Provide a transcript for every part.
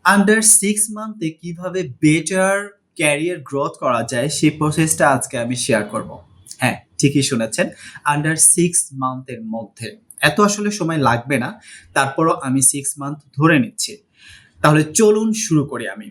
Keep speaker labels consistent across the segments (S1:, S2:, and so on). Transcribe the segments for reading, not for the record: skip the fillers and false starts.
S1: Under 6 মান্থে কিভাবে better career growth করা যায় সেই প্রসেসটা আজকে আমি শেয়ার করব। হ্যাঁ, ঠিকই শুনেছেন। আন্ডার 6 মান্থের মধ্যে। এত আসলে সময় লাগবে না। তারপরও আমি 6 মান্থ ধরে নিচ্ছি। তাহলে চলুন শুরু করি আমি।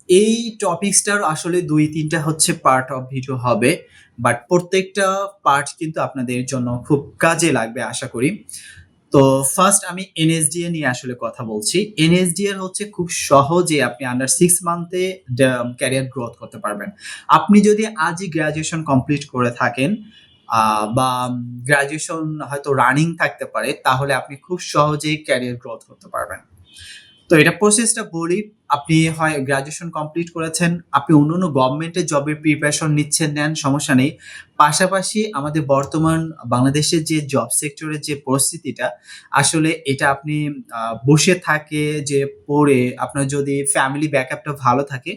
S1: এই টপিকসটার আসলে ২-৩ টা হচ্ছে পার্ট অফ ভিডিও হবে। বাট প্রত্যেকটা পার্ট কিন্তু আপনাদের জন্য খুব কাজে লাগবে আশা করি। তো ফার্স্ট আমি এনএসডিএ নিয়ে আসলে কথা বলছি। এনএসডিএর হচ্ছে খুব সহজে আপনি আন্ডার 6 মান্থে ক্যারিয়ার গ্রোথ করতে পারবেন। আপনি যদি আজই গ্র্যাজুয়েশন কমপ্লিট করে থাকেন বা গ্র্যাজুয়েশন হয়তো রানিং থাকতে পারে, তাহলে আপনি খুব সহজেই ক্যারিয়ার গ্রোথ করতে পারবেন। তো এটা প্রসেসটা বলি। আপনি হয় গ্র্যাজুয়েশন কমপ্লিট করেছেন, আপনি অন্যান্য গভর্নমেন্টের জবের প্রিপারেশন নিচ্ছেন, নেন, সমস্যা নেই। পাশাপাশি আমাদের বর্তমান বাংলাদেশের যে জব সেক্টরের যে পরিস্থিতিটা, আসলে এটা আপনি বসে থাকে যে পড়ে আপনার যদি ফ্যামিলি ব্যাকআপটা ভালো থাকে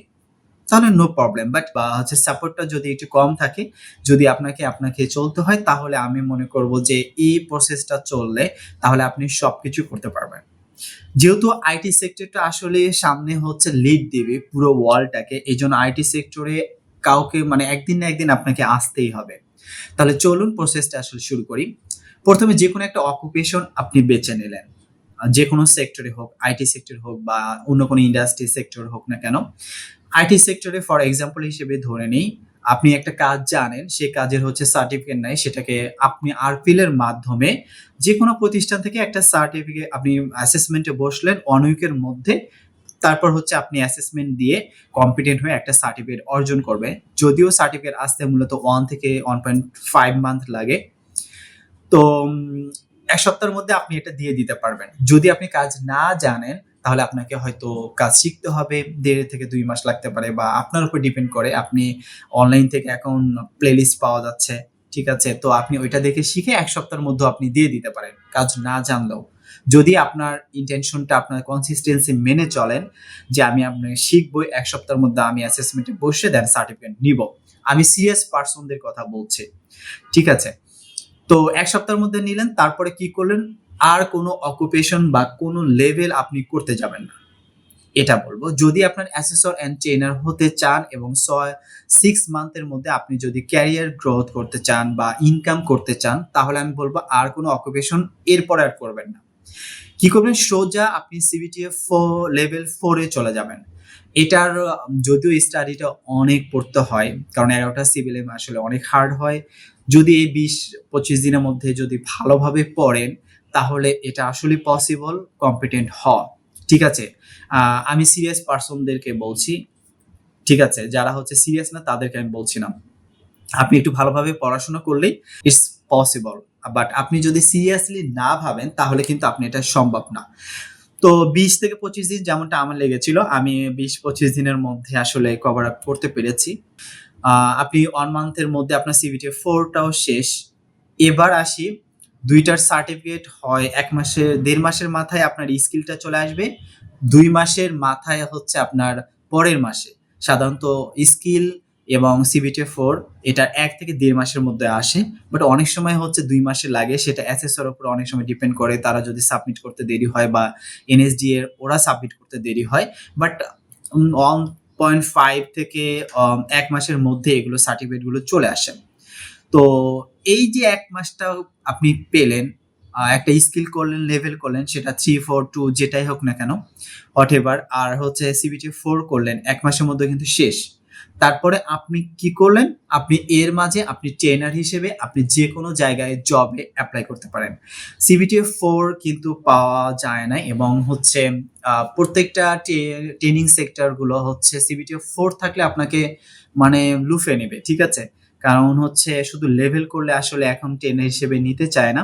S1: তাহলে নো প্রবলেম। বাট হচ্ছে সাপোর্টটা যদি একটু কম থাকে, যদি আপনাকে চলতে হয়, তাহলে আমি মনে করব যে এই প্রসেসটা চললে তাহলে আপনি সবকিছু করতে পারবেন। যেহেতু আইটি সেক্টরটা আসলে সামনে হচ্ছে লিড দিবে পুরো ওয়ার্ল্ডটাকে, এইজন্য আইটি সেক্টরে কাউকে মানে একদিন না একদিন আপনাকে আসতেই হবে। তাহলে চলুন প্রসেসটা আসলে শুরু করি। প্রথমে যেকোনো একটা অকুপেশন আপনি বেছে নিলেন। যেকোনো সেক্টরে হোক, আইটি সেক্টর হোক বা অন্য কোনো ইন্ডাস্ট্রি সেক্টর হোক না কেন। আইটি সেক্টরে ফর এক্সাম্পল হিসেবে ধরে নিই, আপনি একটা কাজ জানেন, সেই কাজের হচ্ছে সার্টিফিকেট নাই, সেটাকে আপনি আরফিল এর মাধ্যমে যেকোনো প্রতিষ্ঠান থেকে একটা সার্টিফিকেট আপনি অ্যাসেসমেন্টে বসলেন 1 উইকের মধ্যে। তারপর হচ্ছে আপনি অ্যাসেসমেন্ট দিয়ে কম্পিটেন্ট হয়ে একটা সার্টিফিকেট অর্জন করবেন। যদিও সার্টিফিকেট আসতে মূলত 1 থেকে 1.5 মান্থ লাগে। তো ১ সপ্তাহের মধ্যে আপনি এটা দিয়ে দিতে পারবেন। যদি আপনি কাজ না জানেন, তাহলে আপনাকে হয়তো কাজ শিখতে হবে। ১.৫ থেকে ২ মাস লাগতে পারে বা আপনার উপর ডিপেন্ড করে। আপনি অনলাইন থেকে এখন প্লেলিস্ট পাওয়া যাচ্ছে। ঠিক আছে? তো আপনি ওইটা দেখে শিখে ১ সপ্তাহের মধ্যেও আপনি দিয়ে দিতে পারেন, কাজ না জানলেও। যদি আপনার ইনটেনশনটা আপনার কনসিস্টেন্সি মেনে চলেন যে আমি আপনাকে শিখবো, ১ সপ্তাহের মধ্যে আমি অ্যাসেসমেন্টে বসে দেন সার্টিফিকেট নিবো। আমি সিরিয়াস পারসনদের কথা বলছি। ঠিক আছে? তো ১ সপ্তাহের মধ্যে নিলেন, তারপরে কি করলেন? আর কোনো অকুপেশন বা কোনো লেভেল আপনি করতে যাবেন না। এটা বলব। যদি আপনার অ্যাসেসর অ্যান্ড ট্রেনার হতে চান এবং 6 মান্থের মধ্যে আপনি যদি ক্যারিয়ার গ্রোথ করতে চান বা ইনকাম করতে চান, তাহলে আমি বলব আর কোনো অকুপেশন এরপরে আর করবেন না। কি করবেন? সোজা আপনি সিবিটিএ লেভেল 4 এ চলে যাবেন। এটার যদিও স্টাডিটা অনেক পড়তে হয়, কারণ ১১ টা সিভিল আসলে অনেক হার্ড হয়। যদি এই ২০-২৫ দিনের মধ্যে যদি ভালোভাবে পড়েন, তাহলে এটা আসলেই পসিবল কম্পিটেন্ট হওয়া। ঠিক আছে? আমি সিরিয়াস পারসনদেরকে বলছি। ঠিক আছে? যারা হচ্ছে সিরিয়াস না তাদেরকে আমি বলছি না। আপনি একটু ভালোভাবে পড়াশোনা করলেই ইটস পসিবল। বাট আপনি যদি সিরিয়াসলি না ভাবেন, তাহলে কিন্তু আপনি এটা সম্ভব না। তো ২০ থেকে ২৫ দিন যেমনটা আমার লেগেছিল, আমি ২০-২৫ দিনের মধ্যে আসলে কভার আপ করতে পেরেছি। আ আপনি 1 মান্থের মধ্যে আপনার সিবিটি 4 টাও শেষ। এবার আসি, ২ টার সার্টিফিকেট হয় ১ মাসের ১.৫ মাসের মাথায় আপনার স্কিলটা চলে আসবে। ২ মাসের মাথায় হচ্ছে আপনার পরের মাসে। সাধারণত স্কিল এবং সিবিটি 4 এটা ১ থেকে ১.৫ মাসের মধ্যে আসে। বাট অনেক সময় হচ্ছে ২ মাসে লাগে। সেটা অ্যাসেসর উপর অনেক সময় ডিপেন্ড করে। তারা যদি সাবমিট করতে দেরি হয় বা এনএসডি এর ওরা সাবমিট করতে দেরি হয়। বাট 1.5 থেকে ১ মাসের মধ্যে এগুলো সার্টিফিকেট গুলো চলে আসে। তো এই যে ১ মাসটা আপনি পেলেন, একটা স্কিল করলেন, লেভেল করলেন, সেটা 3, 4, 2 যেটাই হোক না কেন, হোয়াটএভার। আর হচ্ছে সিবিটি 4 করলেন, ১ মাসের মধ্যে কিন্তু শেষ। তারপরে আপনি কি করলেন? আপনি এর মাঝে আপনি ট্রেনার হিসেবে আপনি যেকোনো জায়গায় জবে এপ্লাই করতে পারেন। সিবিটি 4 কিন্তু পাওয়া যায় না এবং হচ্ছে প্রত্যেকটা ট্রেনিং সেক্টর গুলো হচ্ছে সিবিটি 4 থাকলে আপনাকে মানে লুফে নেবে। ঠিক আছে? কারণ হচ্ছে শুধু লেভেল করলে আসলে এখন ট্রেনার হিসেবে নিতে চায় না।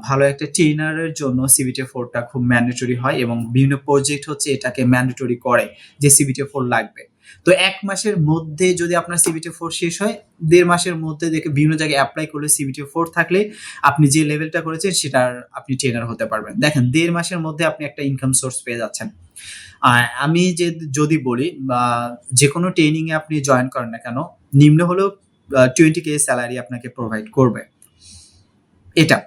S1: ভালো একটা ট্রেনারের জন্য সিবিটি 4 টা খুব ম্যান্ডেটরি হয় এবং বিভিন্ন প্রজেক্ট হচ্ছে এটাকে ম্যান্ডেটরি করে যে সিবিটি 4 লাগবে। তো ১ মাসের মধ্যে যদি আপনার সিবিটি 4 শেষ হয়, ১.৫ মাসের মধ্যে দেখে বিভিন্ন জায়গায় এপ্লাই করলে সিবিটি 4 থাকলে আপনি যে লেভেলটা করেছেন সেটার আপনি ট্রেনার হতে পারবেন। দেখেন ১.৫ মাসের মধ্যে আপনি একটা ইনকাম সোর্স পেয়ে যাচ্ছেন। আমি যদি বলি বা যেকোনো ট্রেনিং এ আপনি জয়েন করেন না কেন, নিম্ন হলেও 20K স্যালারি আপনাকে প্রোভাইড করবে। এটা।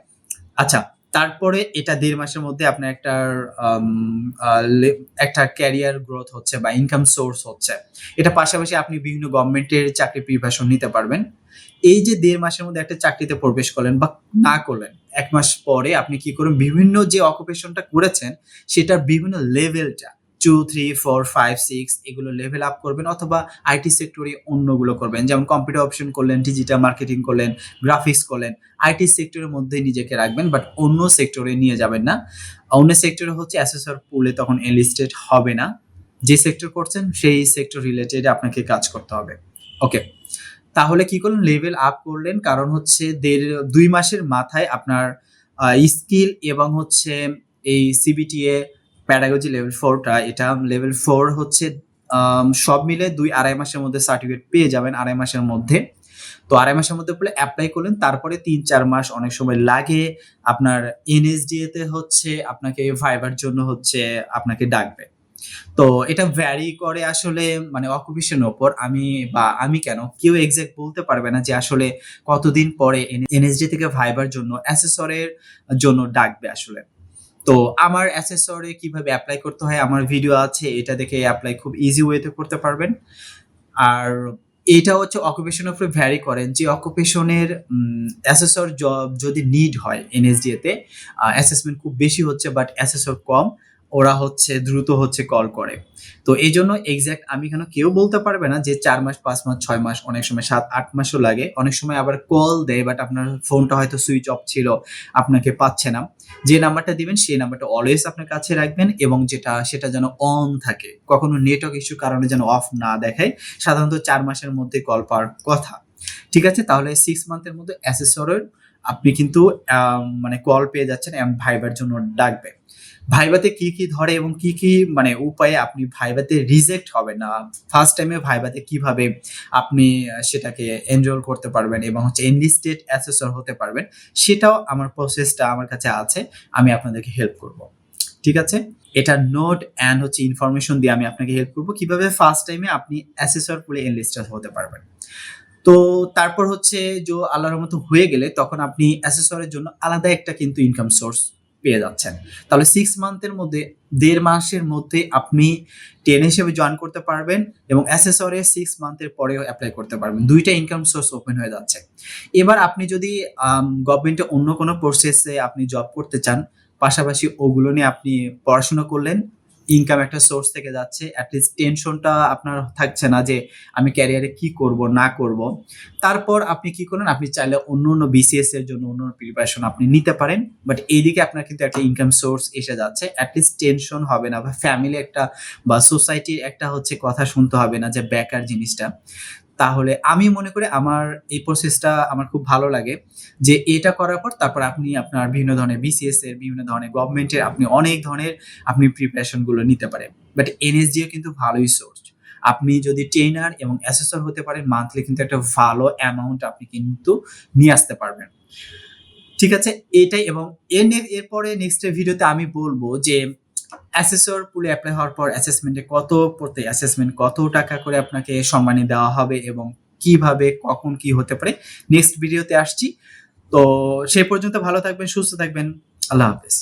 S1: আচ্ছা, তারপরে এটা ১.৫ মাসের মধ্যে আপনার আম আ লে একটা ক্যারিয়ার গ্রোথ হচ্ছে বা ইনকাম সোর্স হচ্ছে। এটা পাশাপাশি আপনি বিভিন্ন গভর্নমেন্টের চাকরির প্রিপারেশন নিতে পারবেন। এই যে ১.৫ মাসের মধ্যে একটা চাকরিতে প্রবেশ করলেন বা না করলেন, ১ মাস পরে আপনি কি করবেন, বিভিন্ন যে অকুপেশনটা করেছেন সেটার বিভিন্ন লেভেলটা 2, 3, 4, 5, 6 এগুলো লেভেল আপ করবেন অথবা আইটি সেক্টরে অন্যগুলো করবেন। যেমন কম্পিউটার অপশন করলেন, ডিজিটাল মার্কেটিং করলেন, গ্রাফিক্স করলেন। আইটি সেক্টরের মধ্যেই নিজেকে রাখবেন, বাট অন্য সেক্টরে নিয়ে যাবেন না। অন্য সেক্টরে হচ্ছে অ্যাসেসর পুলে তখন এনলিস্টেড হবে না। যে সেক্টর করছেন সেই সেক্টর রিলেটেড আপনাকে কাজ করতে হবে। ওকে। তাহলে কি করলেন, লেভেল আপ করলেন, কারণ হচ্ছে ২ মাসের মাথায় আপনার স্কিল এবং হচ্ছে এই সিবিটিএ প্যাডাগজি লেভেল 4 টা, এটা লেভেল 4 হচ্ছে সব মিলে ২-২.৫ মাসের মধ্যে সার্টিফিকেট পেয়ে যাবেন ২.৫ মাসের মধ্যে। তো ২.৫ মাসের মধ্যে পেলে এপ্লাই করলেন, তারপরে ৩-৪ মাস অনেক সময় লাগে আপনার এনএসডিএ তে হচ্ছে আপনাকে ভাইবার জন্য হচ্ছে আপনাকে ডাকবে। তো এটা ভ্যারি করে আসলে মানে অকুপেশনের উপর। আমি কেন, কেউ এক্সাক্ট বলতে পারবে না যে আসলে কতদিন পরে এনএসডি থেকে ভাইবার জন্য অ্যাসেসরের জন্য ডাকবে আসলে। তো আমার অ্যাসেসরে কিভাবে এপ্লাই করতে হয় আমার ভিডিও আছে, এটা দেখে এপ্লাই খুব ইজি ওয়েতে করতে পারবেন। আর এটা হচ্ছে অকুপেশনের উপরে ভ্যারি করেন যে অকুপেশনের অ্যাসেসর জব যদি নিড হয় এনএসডিএ তে, অ্যাসেসমেন্ট খুব বেশি হচ্ছে বাট অ্যাসেসর কম, ওরা হচ্ছে দ্রুত হচ্ছে কল করে। তো এইজন্য এক্সাক্ট আমি কেউ বলতে পারবে না যে ৪ মাস, ৫ মাস, ৬ মাস, অনেক সময় ৭-৮ মাসও লাগে। অনেক সময় আবার কল দেয় বাট আপনার ফোনটা হয়তো সুইচ অফ ছিল, আপনাকে পাচ্ছে না। যে নাম্বারটা দিবেন সেই নাম্বারটা অলওয়েজ আপনার কাছে রাখবেন এবং সেটা যেন অন থাকে। কখনো নেটওয়ার্ক ইস্যুর কারণে যেন অফ না দেখায়। সাধারণত ৪ মাসের মধ্যে কল পাওয়ার কথা। ঠিক আছে? তাহলে 6 মান্থের মধ্যে অ্যাসেসরের আপনি কিন্তু মানে কল পেয়ে যাচ্ছেন এবং ভাইবার জন্য ডাকবে। ভাইভাতে কি ধরে এবং কি মানে উপায়ে আপনি ভাইভাতে রিজেক্ট হবেন না। ফার্স্ট টাইমে ভাইভাতে কিভাবে আপনি সেটাকে এনরোল করতে পারবেন এবং হচ্ছে এনলিস্টেড অ্যাসেসর হতে পারবেন, সেটাও আমার প্রসেসটা আমার কাছে আছে। আমি আপনাদেরকে হেল্প করব। ঠিক আছে? এটা নোট অ্যান্ড হচ্ছে ইনফরমেশন দিয়ে আমি আপনাকে হেল্প করব কিভাবে ফার্স্ট টাইমে আপনি অ্যাসেসর পুলে এনলিস্টেড হতে পারবেন। তো তারপর হচ্ছে আল্লাহর রহমতে হয়ে গেলে তখন আপনি অ্যাসেসরের জন্য আলাদা একটা কিন্তু ইনকাম সোর্স পেয়ে যাচ্ছেন। তাহলে 6 মান্থের মধ্যে ১.৫ মাসের মধ্যে আপনি 10 হিসেবে জয়েন করতে পারবেন এবং অ্যাসেসরে 6 মান্থের পরেও এপ্লাই করতে পারবেন। ২ টা ইনকাম সোর্স ওপেন হয়ে যাচ্ছে। এবার আপনি যদি গভর্নমেন্টে অন্য কোনো প্রসেসে আপনি জব করতে চান, পাশাপাশি ওগুলো নিয়ে আপনি পড়াশোনা করলেন, ইনকাম একটা সোর্স থেকে যাচ্ছে। এট লিস্ট টেনশনটা আপনার থাকছে না যে আমি ক্যারিয়ারে কি করব না করব। তারপর আপনি কি করলেন, আপনি চাইলে অন্য বিসিএস এর জন্য অন্য প্রিপারেশন আপনি নিতে পারেন। বাট এইদিকে আপনার কিন্তু একটা ইনকাম সোর্স এসে যাচ্ছে। এট লিস্ট টেনশন হবে না বা ফ্যামিলি একটা বা সোসাইটির একটা হচ্ছে কথা শুনতে হবে না যে বেকার জিনিসটা। তাহলে আমি মনে করি আমার এই প্রসেসটা আমার খুব ভালো লাগে যে এটা করার পর তারপর আপনি আপনার বিভিন্ন ধরনের বিসিএস এর, বিভিন্ন ধরনের গভর্নমেন্টের আপনি অনেক ধরনের আপনি প্রিপারেশন গুলো নিতে পারেন। বাট এনএসডিও কিন্তু ভালোই সোর্স। আপনি যদি ট্রেনার এবং অ্যাসেসর হতে পারেন, মান্থলি কিন্তু একটা ভালো অ্যামাউন্ট আপনি কিন্তু নিয়ে আসতে পারবেন। ঠিক আছে? এটাই এবং এরপরে নেক্সট ভিডিওতে আমি বলবো যে অ্যাসেসর পুলে এপ্লাই হওয়ার পর অ্যাসেসমেন্ট কত টাকা করে আপনাকে সম্মানী দেওয়া হবে এবং কিভাবে কখন কি হতে পারে, নেক্সট ভিডিওতে আসছি। তো সেই পর্যন্ত ভালো থাকবেন, সুস্থ থাকবেন। আল্লাহ হাফেজ।